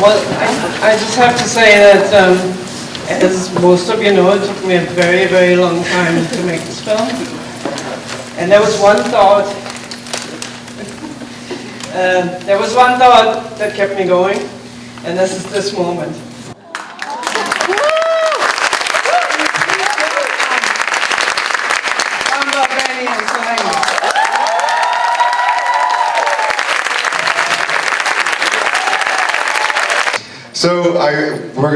Well, I just have to say that, as most of you know, it took me a very, very long time to make this film. And there was one thought, that kept me going, and this is this moment. Baani and Selenge. So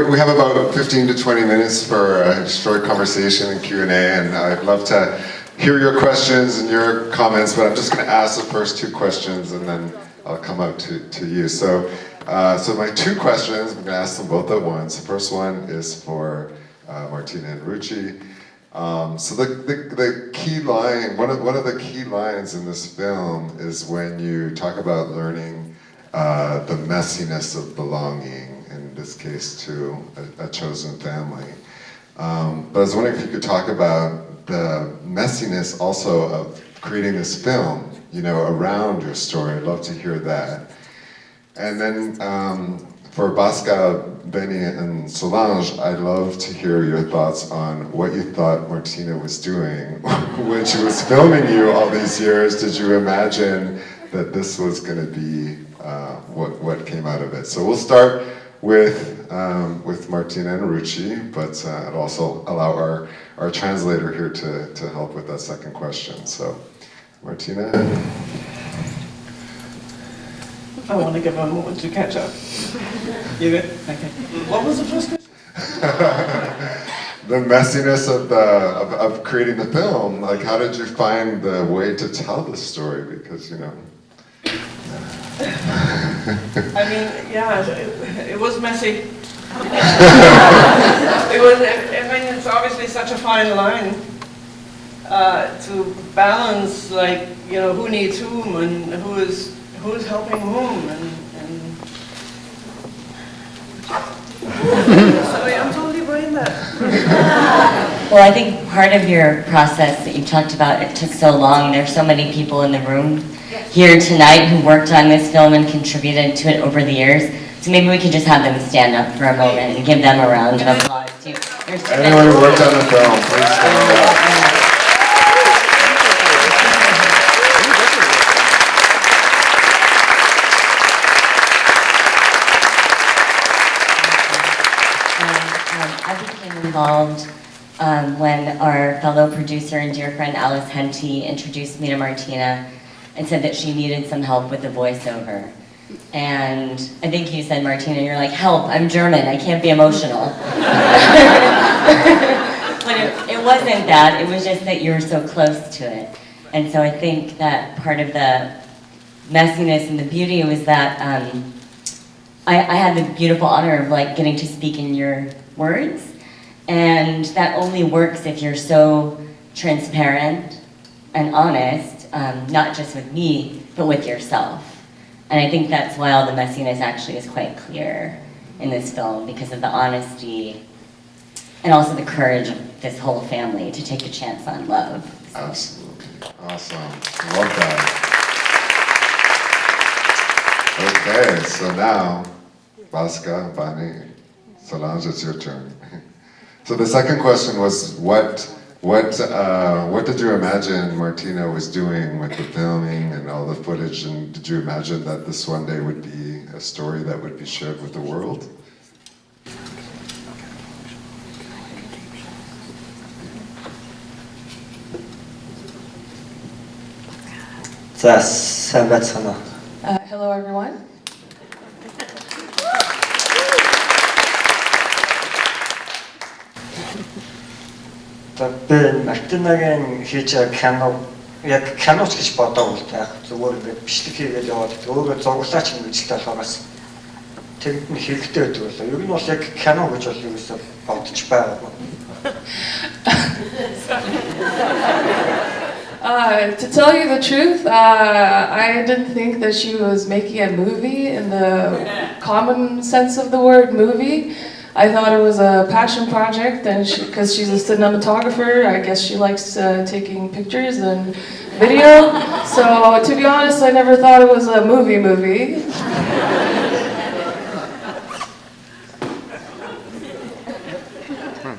we have about 15 to 20 minutes for a short conversation and Q&A, and I'd love to hear your questions and your comments, but I'm just going to ask the first two questions and then I'll come out to you. So my two questions, I'm going to ask them both at once. The first one is for Martina and Ruchi. So the key line, one of the key lines in this film is when you talk about learning the messiness of belonging, in this case to a chosen family. But I was wondering if you could talk about the messiness also of creating this film, around your story. I'd love to hear that. And then for Baaskaa, Baani, and Selenge, I'd love to hear your thoughts on what you thought Martina was doing when she was filming you all these years. Did you imagine that this was going to be what came out of it? So we'll start with Martina and Ruchi, but I'd also allow our translator here to help with that second question. So, Martina. I want to give her a moment to catch up. You good? Okay. What was the first question? The messiness of creating the film. Like, how did you find the way to tell the story? Because, I mean, yeah, it was messy. It's obviously such a fine line to balance, who needs whom and who's helping whom, and sorry, I'm totally brain dead. Well, I think part of your process that you talked about, it took so long. There's so many people in the room here tonight who worked on this film and contributed to it over the years. So maybe we could just have them stand up for a moment and give them a round of applause too. Anyone who worked on the film, please stand up. I became involved when our fellow producer and dear friend Alice Henty introduced me to Martina and said that she needed some help with the voiceover. And I think you said, Martina, you're like, help, I'm German, I can't be emotional. But it wasn't that, it was just that you were so close to it. And so I think that part of the messiness and the beauty was that I had the beautiful honor of getting to speak in your words. And that only works if you're so transparent and honest, not just with me, but with yourself. And I think that's why all the messiness actually is quite clear in this film, because of the honesty and also the courage of this whole family to take a chance on love. So. Absolutely. Awesome. Love that. Okay, so now, Baaskaa, Baani, Selenge, it's your turn. So the second question was, what did you imagine Martina was doing with the filming and all the footage, and did you imagine that this one day would be a story that would be shared with the world? Hello everyone. Би Мартинагийн хийж байгаа кино яг киноч гэж бодоагүй л яг зүгээр ингээд бичлэг хийгээд яваад өөрөө зурглаач юм гэж талхаагаас тэнд нь хэрэгтэй байдаг болоо. Ер нь бол яг кино гэж бол юусоо бодож байгаагүй. To tell you the truth, I didn't think that she was making a movie in the common sense of the word movie. I thought it was a passion project, and because she's a cinematographer, I guess she likes taking pictures and video. So to be honest, I never thought it was a movie.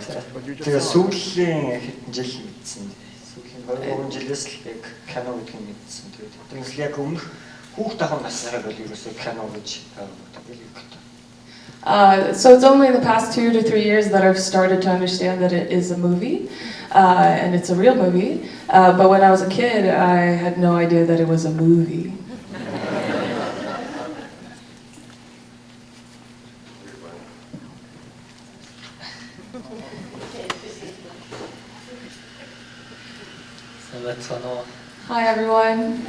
Тэгээ сүүлийн хэдэн жил мэдсэн. Сүүлийн 2-3 жилээс л яг кино гэдгийг мэдсэн. Тэгээд яг өмнөх хүүхд ахын насаараа бол ерөөсөө кино гэж So it's only in the past 2 to 3 years that I've started to understand that it is a movie, and it's a real movie. But when I was a kid, I had no idea that it was a movie. Hi everyone.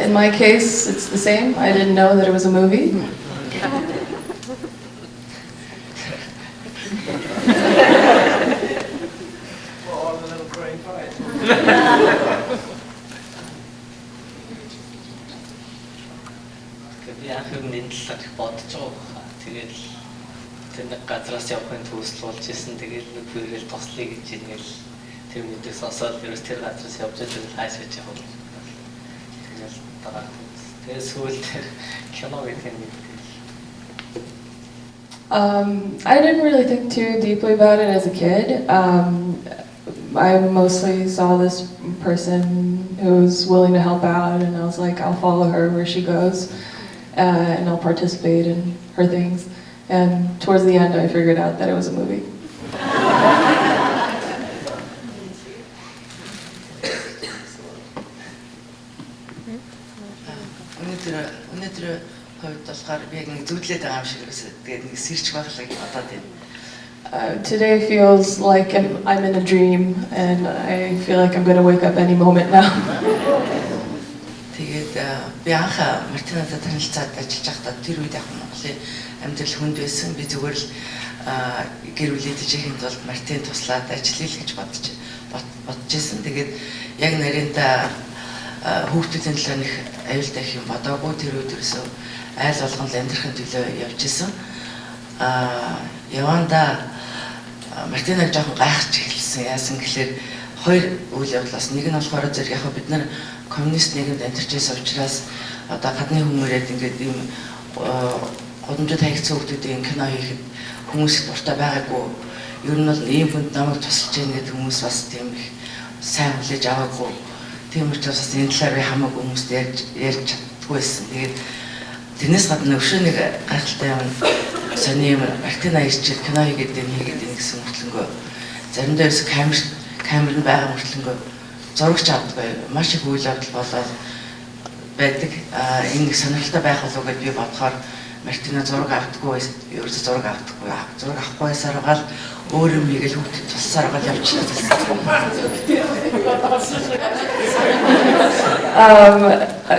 In my case, it's the same. I didn't know that it was a movie. We're all a little growing pride. тэр нэг газраас явахын төгсөл болж исэн тэгээд нэг бүрэл тослыг гэж ингээл тэр мэдээ сонсоод ерөөс тэр газраас явж байгаа хайш гэж явах. Тэгэл дараа. Тэгээд сүүлд кино гэдэг нь I didn't really think too deeply about it as a kid. I mostly saw this person who's willing to help out, and I was like, I'll follow her where she goes, and I'll participate in her things. And towards the end, I figured out that it was a movie. Today feels like I'm in a dream, and I feel like I'm going to wake up any moment now. Тэгээд би анх Мартинатай танилцаад ажиллаж байхдаа тэр үед яг Монголын амьдрал хүнд байсан. Би зүгээр л гэр бүлээдэж яхинд бол Мартин туслаад ажиллая л гэж бодож ирсэн. Тэгээд яг нарийнта хүүхдүүдийн төлөө нэг аюултай их юм бодоогүй тэр үед ерөөсөө айл болгон л амьдрахын төлөө явж ирсэн. Яванда Мартинаг жоохон гайхаж эхэлсэн. Яасан гэхээр хоёр үйл явдлаас нэг нь болохоор зэрэг яг бид нар коммунист нийгэмд амьдарчээс учраас одоо гадны хүмүүрээд ингээд ийм годомжид хаягдсан хүмүүсийн кино хийхэд хүмүүс дуртай байгаагүй. Ер нь бол ийм хүнд намайг тусалж яах гэдэг хүмүүс бас тийм их сайн хүлээж аваагүй. Тийм учраас энэ талаар би хамаагүй хүмүүст ярьж чаддгүй байсан. Тэгээд тэрнээс гадна өшөө нэг гайхалтай юм сони юм Мартина ирчээд кино хийгээд гэсэн мөртлөнгөө заримдаа ерөөс камер нь байгаа мөртлөнгөө зурагч авдаг маш их үйл явдал болоод байдаг. Энэ сонирхолтой байх болов гэж би бодохоор Мартина зураг авдаггүй, ерөөсөө зураг авдаггүй. Зураг авахгүй саргаал өөр юм хийгээл хүүхдэд туссаар гал явчихсан.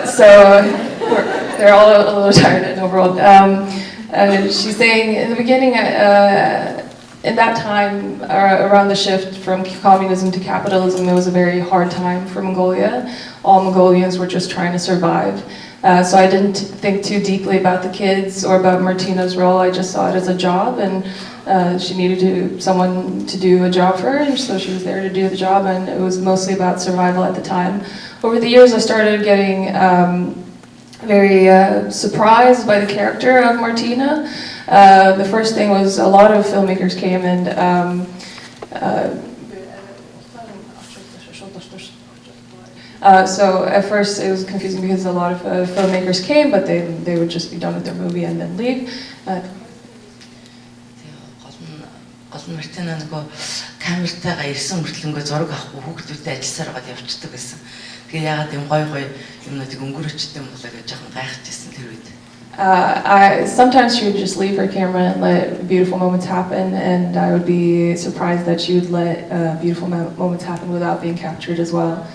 So they're all a little tired and overwhelmed. She's saying in the beginning, in that time, around the shift from communism to capitalism, it was a very hard time for Mongolia. All Mongolians were just trying to survive. So I didn't think too deeply about the kids or about Martina's role. I just saw it as a job, and she needed someone to do a job for her, and so she was there to do the job, and it was mostly about survival at the time. Over the years, I started getting very surprised by the character of Martina. The first thing was a lot of filmmakers came and so at first it was confusing because a lot of filmmakers came, but they would just be done with their movie and then leave. Мартина нөгөө камертайгаа ирсэн мөртлөнгөө зураг авахгүй хүүхдүүдтэй ажилласаар гал явчихдаг гэсэн. Тэгээ яагаад юм гой юмнуудыг өнгөрөөчтэй юм болоо гэж жоохон гайхаж ирсэн тэр үед. Sometimes she would just leave her camera and let beautiful moments happen, and I would be surprised that she would let beautiful moments happen without being captured as well.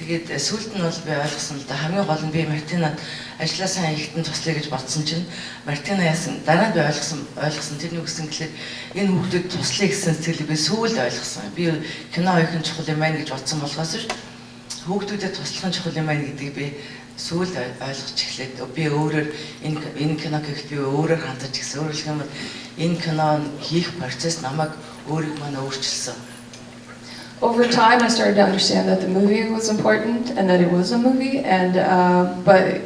Тэгээд сүүлд нь бол би ойлгосон л да хамгийн гол нь би Мартинад ажиллаа сайн ихтэн туслая гэж бодсон чинь Мартина яасан дараа нь би ойлгосон тэр нэг гэсэн гэхэлэр энэ хүүхдүүд туслая гэсэн сэтгэлийг би сүүлд ойлгосон. Би кино хийх чухал юм байна гэж бодсон болохоос ш хүүхдүүдэд туслах нь чухал юм байна гэдгийг би сүүлд ойлгож эхлээд би өөрөөр энэ кино хийхэд би өөрөөр хандаж гисэн. Өөрөөр хэлбэл энэ кино хийх процесс намайг өөрийг маань өөрчилсөн. over time, I started to understand that the movie was important and that it was a movie. And but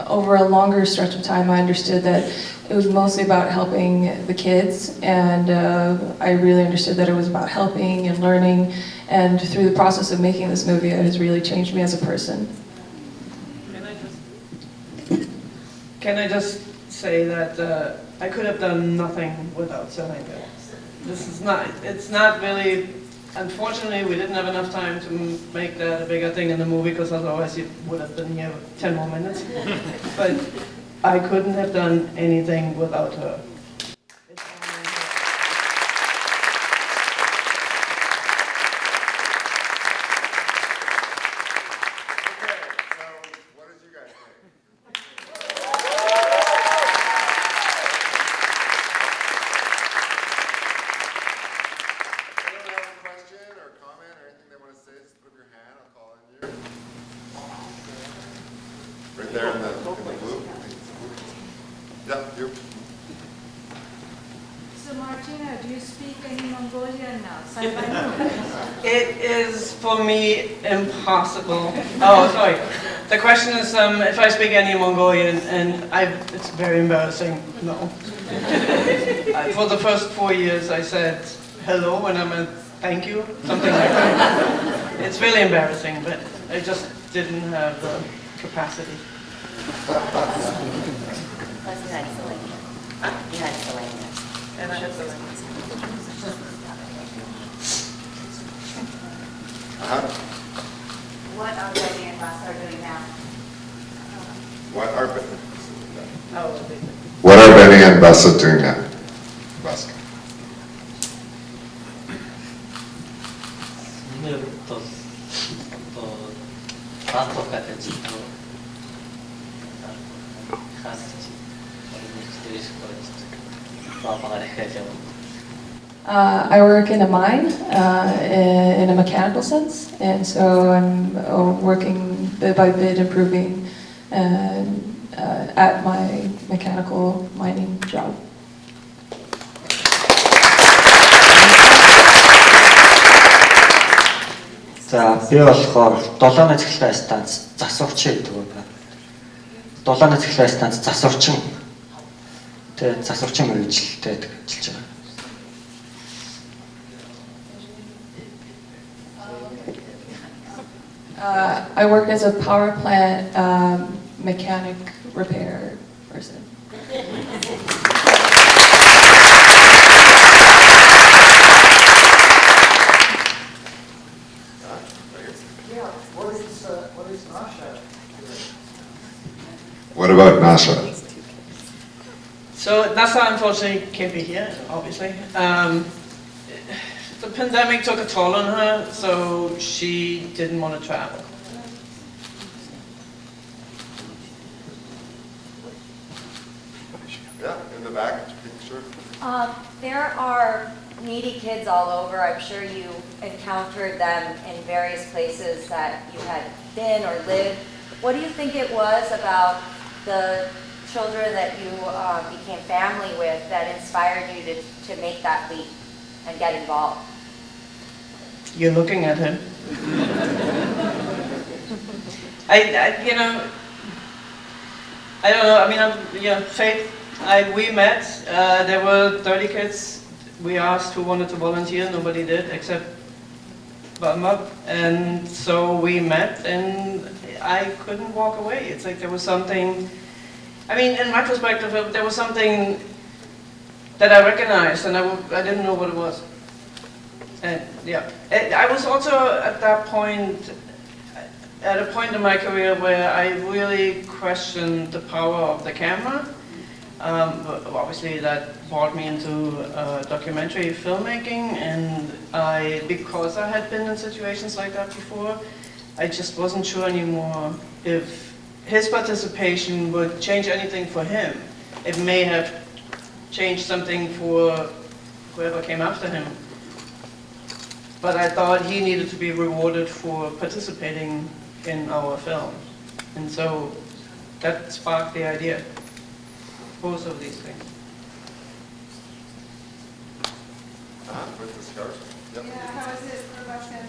over a longer stretch of time, I understood that it was mostly about helping the kids, and I really understood that it was about helping and learning. And through the process of making this movie, it has really changed me as a person. Can I just say that I could have done nothing without Selenge. This is not, it's not really, unfortunately we didn't have enough time to make that a bigger thing in the movie, because otherwise you would have been here 10 more minutes. But I couldn't have done anything without her. Right there in the blue. Yeah, you. So Martina, do you speak any Mongolian now? It is for me impossible. Oh, sorry. The question is if I speak any Mongolian, and it's very embarrassing. No. For the first 4 years I said hello when I meant thank you, something like that. It's really embarrassing, but I just didn't have the capacity. Plus you had Selenge. You had Selenge. And I have Selenge. What are Baani and Baaskaa doing now? What are Baani and Baaskaa doing now? Baaskaa. I work in a mine in a mechanical sense, and so I'm working bit by bit, improving at my mechanical mining job. За би болохоор 7-ны цэглэн станц засварчин гэдэг байна. 7-ны цэглэн станц засварчин. Тэгээд засварчин мэргэжилтэй ажиллаж байгаа. I work as a power plant mechanic repair person. What about Nassa? So Nassa unfortunately can't be here, obviously. The pandemic took a toll on her, so she didn't want to travel. Yeah, in the back, sure. There are needy kids all over. I'm sure you encountered them in various places that you had been or lived. What do you think it was about the children that you became family with that inspired you to make that leap and get involved? You're looking at him. You know, I don't know. I mean, Faith. We met. There were 30 kids. We asked who wanted to volunteer. Nobody did except Baasanjav. And so we met, and I couldn't walk away. It's like there was something. I mean, in retrospect, there was something that I recognized, and I didn't know what it was. And yeah, I was also at that point, at a point in my career where I really questioned the power of the camera. Obviously that brought me into documentary filmmaking, and because I had been in situations like that before, I just wasn't sure anymore if his participation would change anything for him. It may have changed something for whoever came after him. But I thought he needed to be rewarded for participating in our film. And so that sparked the idea. Both of these things. With the scarf. Yep. Yeah, how is this for Baaskaa?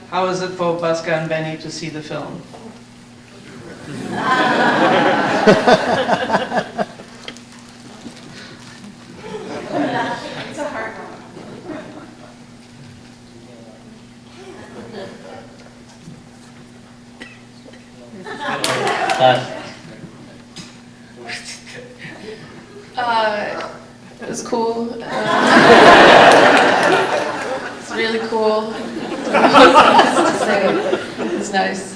how is it for Baaskaa and Baani to see the film? It's a hard one. It was cool. It's really cool. To say. It's nice.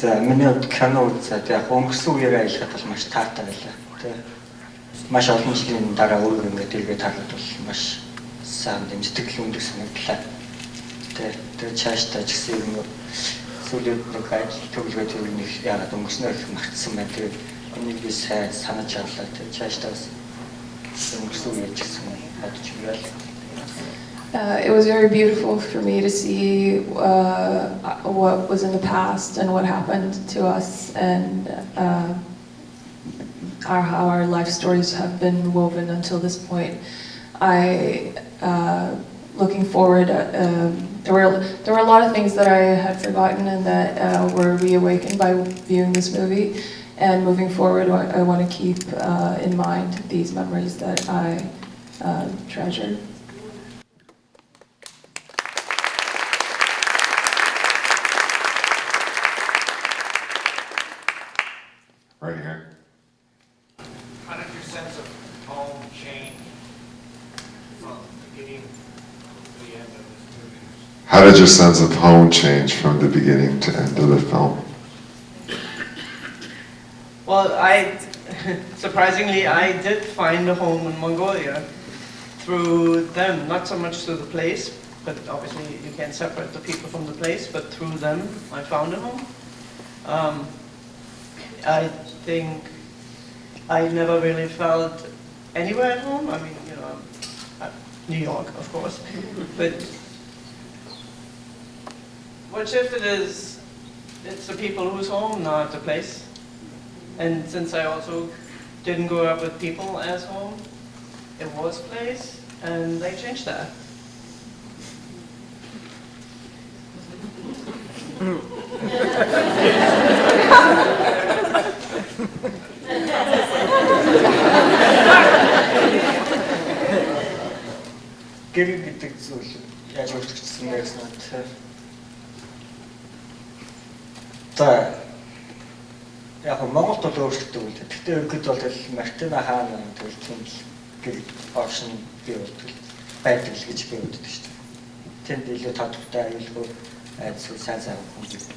За миний хувьд кино үзээд яг өнгөрсөн үеэрээ аялахад бол маш таатай байлаа. Тэ. Маш олон жилийн дараа өөрөө ингээд эргээд харахад бол маш сайн дэмждэг л үндэг санагдлаа. Тэ. Тэр чааштай ч гэсэн юм сүүлийн нэг ажил төгөлгөө тэр нэг яагаад өнгөрснөө их мартсан байна. Тэгээд энийг би сайн санаж авлаа. Тэ чааштай бас өнгөрсөн үеэр ч гэсэн бодож ирэл. It was very beautiful for me to see what was in the past and what happened to us, and how our life stories have been woven until this point. Looking forward, there were a lot of things that I had forgotten and that were reawakened by viewing this movie. And moving forward, I want to keep in mind these memories that I treasure. Right here. How did your sense of home change from the beginning to the end of this movie? How did your sense of home change from the beginning to end of the film? Well, surprisingly, I did find a home in Mongolia through them, not so much through the place, but obviously you can't separate the people from the place, but through them I found a home. I think I never really felt anywhere at home. I mean, you know, New York, of course. But what shifted is it's the people who's home, not the place. And since I also didn't grow up with people as home, it was place, and they changed that. Гэрэл гэдэг зүйл яаж өөрчлөгдсөн бэ гэсэн үг. За яг Монголд бол өөрчлөгдөв үү. Гэхдээ ерөнхийдөө бол Мартина хаана тэгэл тийм л гэрэл оршин бий болдог байдаг л гэж би боддог шүү дээ. Тэнд илүү тодорхой аюулгүй зүйл сайн хүн.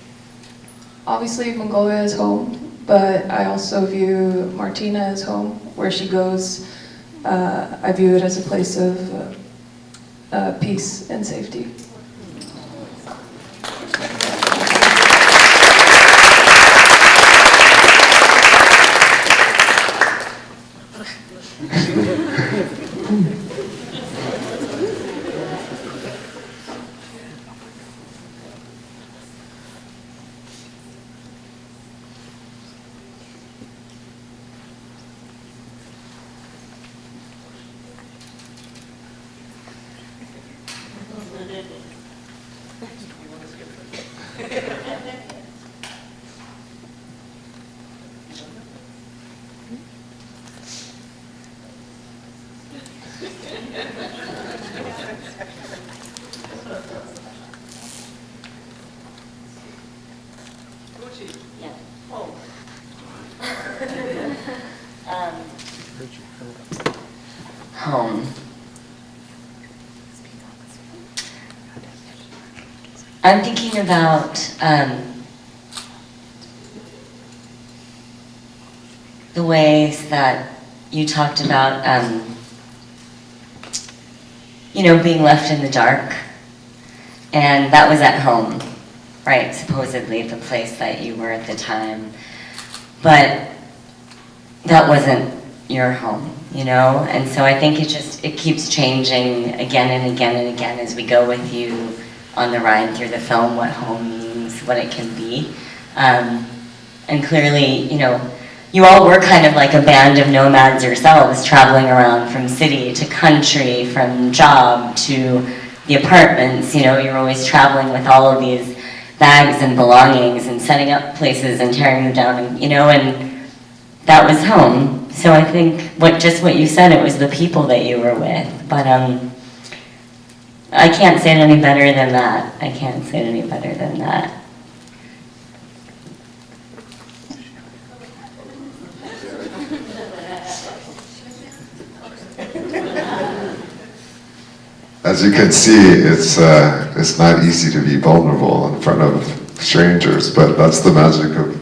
Obviously, Mongolia is home, but I also view Martina as home. Where she goes, I view it as a place of peace and safety. Ruchi. Yeah. Oh. Home. I'm thinking about the ways that you talked about, being left in the dark, and that was at home, right? Supposedly the place that you were at the time, but that wasn't your home, And so I think it keeps changing again and again and again as we go with you on the ride through the film, what home means, what it can be. And clearly, you all were kind of like a band of nomads yourselves, traveling around from city to country, from job to the apartments, you know, you're always traveling with all of these bags and belongings and setting up places and tearing them down, and, you know, and that was home. So I think what you said, it was the people that you were with. But I can't say it any better than that. I can't say it any better than that. As you can see, it's not easy to be vulnerable in front of strangers, but that's the magic of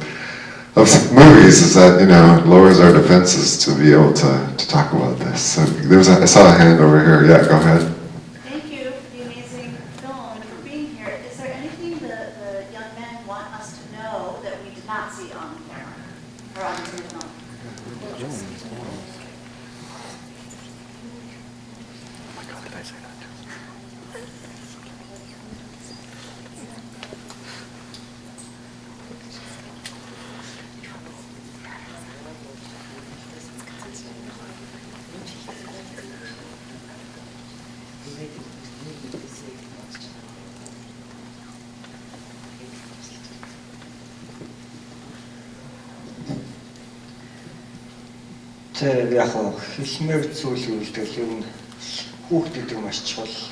movies, is that, you know, it lowers our defenses to be able to talk about this. So I saw a hand over here. Yeah, go ahead. Thank you for the amazing film and for being here. Is there anything the young men want us to know that we did not see on camera or on the film? Яг хэлмээр зүйл үйлдэл ер нь хүүхдүүд маш чухал.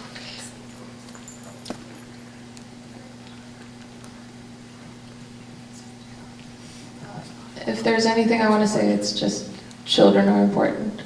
If there's anything I want to say, it's just children are important.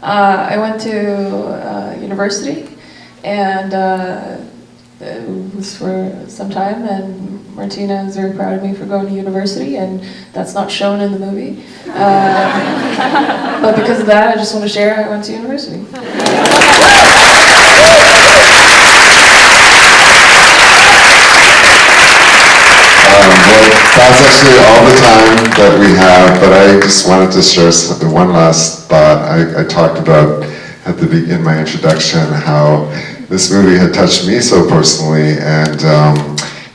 I went to university, and it was for some time, and Martina is very proud of me for going to university, and that's not shown in the movie. But because of that, I just want to share I went to university. Well, that's actually all the time that we have, but I just wanted to share one last thought. I talked about in my introduction how this movie had touched me so personally, and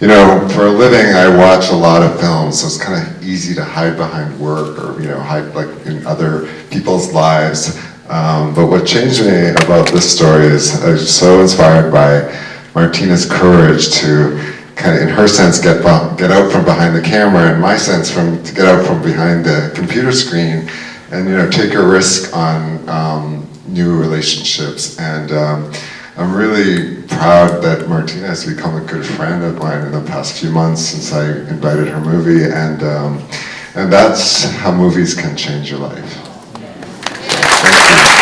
you know, for a living I watch a lot of films, so it's kind of easy to hide behind work or, you know, hide like in other people's lives. But what changed me about this story is I was so inspired by Martina's courage to kind of, in her sense, get out from behind the camera, and my sense to get out from behind the computer screen, and, you know, take a risk on new relationships. And I'm really proud that Martina has become a good friend of mine in the past few months since I invited her movie, and that's how movies can change your life. Thank you.